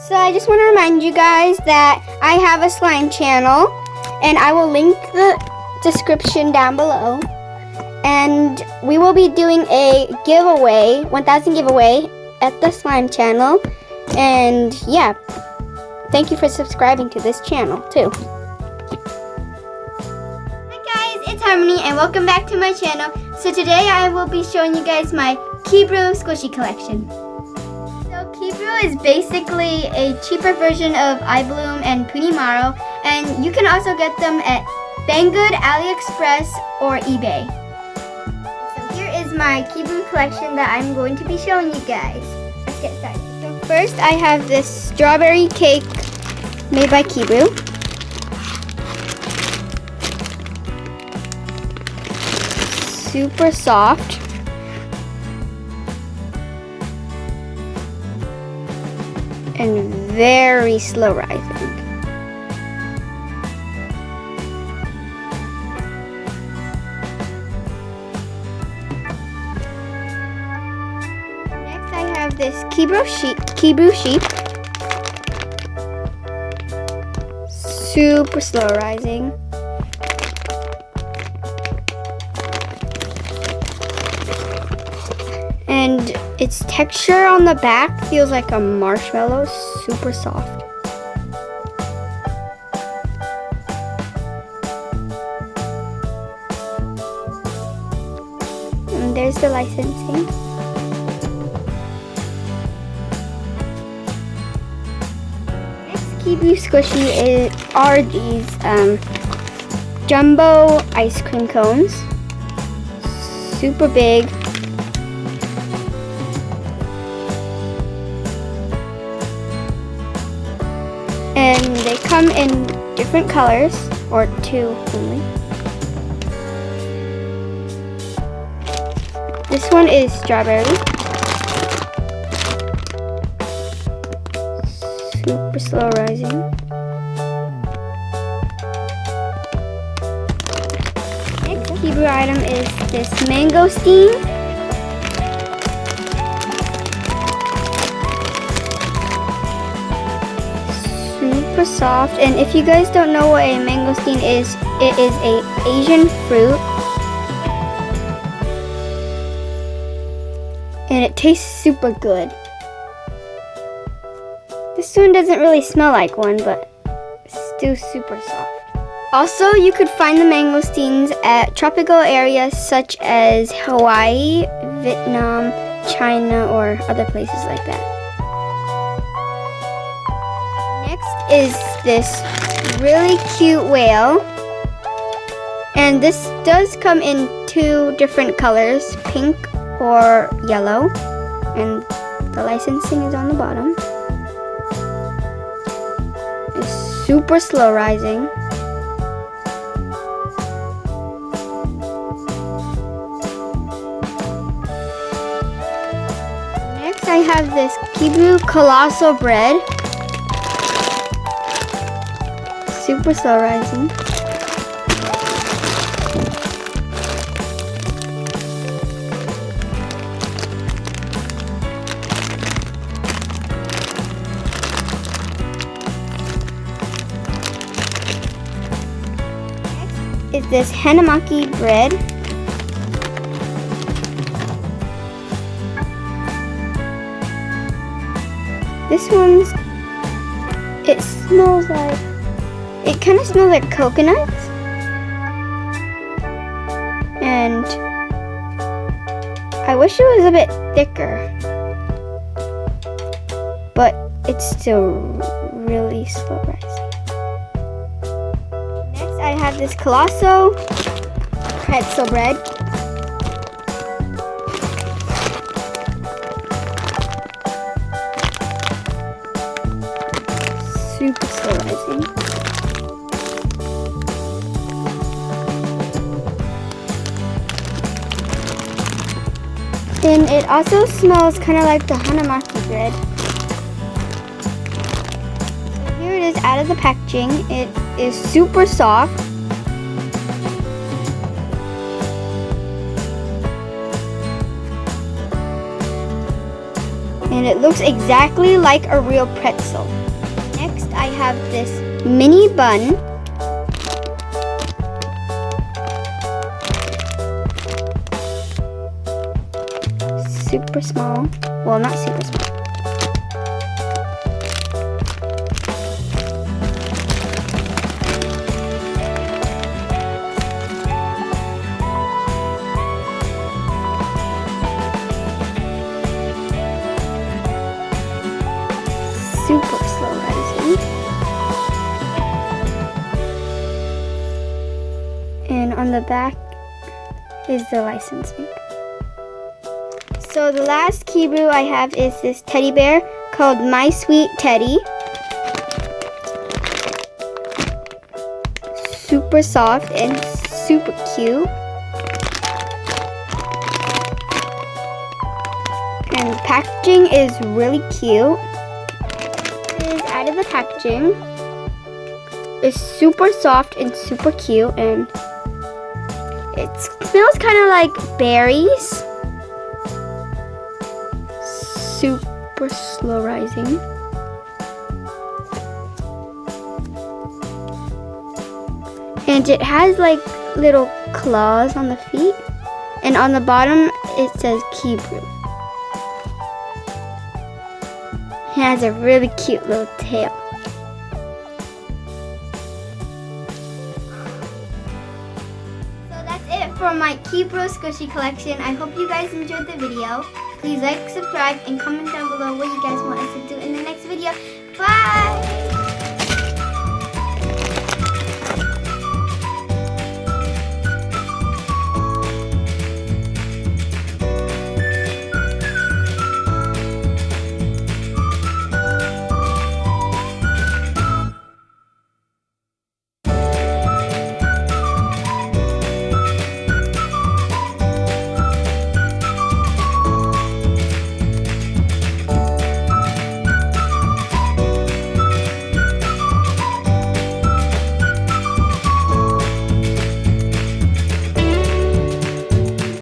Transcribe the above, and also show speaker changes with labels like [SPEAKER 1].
[SPEAKER 1] So I just want to remind you guys that I have a slime channel, and I will link the description down below. And we will be doing a giveaway, 1,000 giveaway at the slime channel. And yeah, thank you for subscribing to this channel too. Hi guys, it's Harmony and welcome back to my channel. So today I will be showing you guys my Kiibru squishy collection. So Kiibru is basically a cheaper version of iBloom and Punimaro, and you can also get them at Banggood, Aliexpress, or eBay. So here is my Kiibru collection that I'm going to be showing you guys. Let's get started. So first I have this strawberry cake made by Kiibru. Super soft. And very slow rising. Next I have this Kiibru sheep. Super slow rising. And its texture on the back feels like a marshmallow, super soft. And there's the licensing. Next Kiibru squishy are these jumbo ice cream cones. Super big. And they come in different colors, or two only. This one is strawberry. Super slow rising. Next Kiibru item is this mangosteen. Super soft, and if you guys don't know what a mangosteen is, it is an Asian fruit, and it tastes super good. This one doesn't really smell like one, but it's still super soft. Also, you could find the mangosteens at tropical areas such as Hawaii, Vietnam, China, or other places like that. Is this really cute whale, and this does come in two different colors, pink or yellow, and the licensing is on the bottom. It's super slow rising. Next I have this Kiibru colossal bread. Super slow rising. Next is this hanamaki bread. This one's, it smells like, it kind of smells like coconuts, and I wish it was a bit thicker, but it's still really slow rising. Next I have this colossal pretzel bread. Super slow rising. And it also smells kind of like the hanamaki bread. So here it is out of the packaging. It is super soft. And it looks exactly like a real pretzel. Next, I have this mini bun. Super small. Well, not super small. Super slow rising. And on the back is the licensing. So the last Kiibru I have is this teddy bear called My Sweet Teddy. Super soft and super cute. And the packaging is really cute. It is out of the packaging. It's super soft and super cute, and it smells kind of like berries. Super slow rising. And it has like little claws on the feet, and on the bottom it says Kiibru. It has a really cute little tail. So that's it for my Kiibru squishy collection. I hope you guys enjoyed the video. Please like, subscribe, and comment down below what you guys want us to do in the next video. Bye!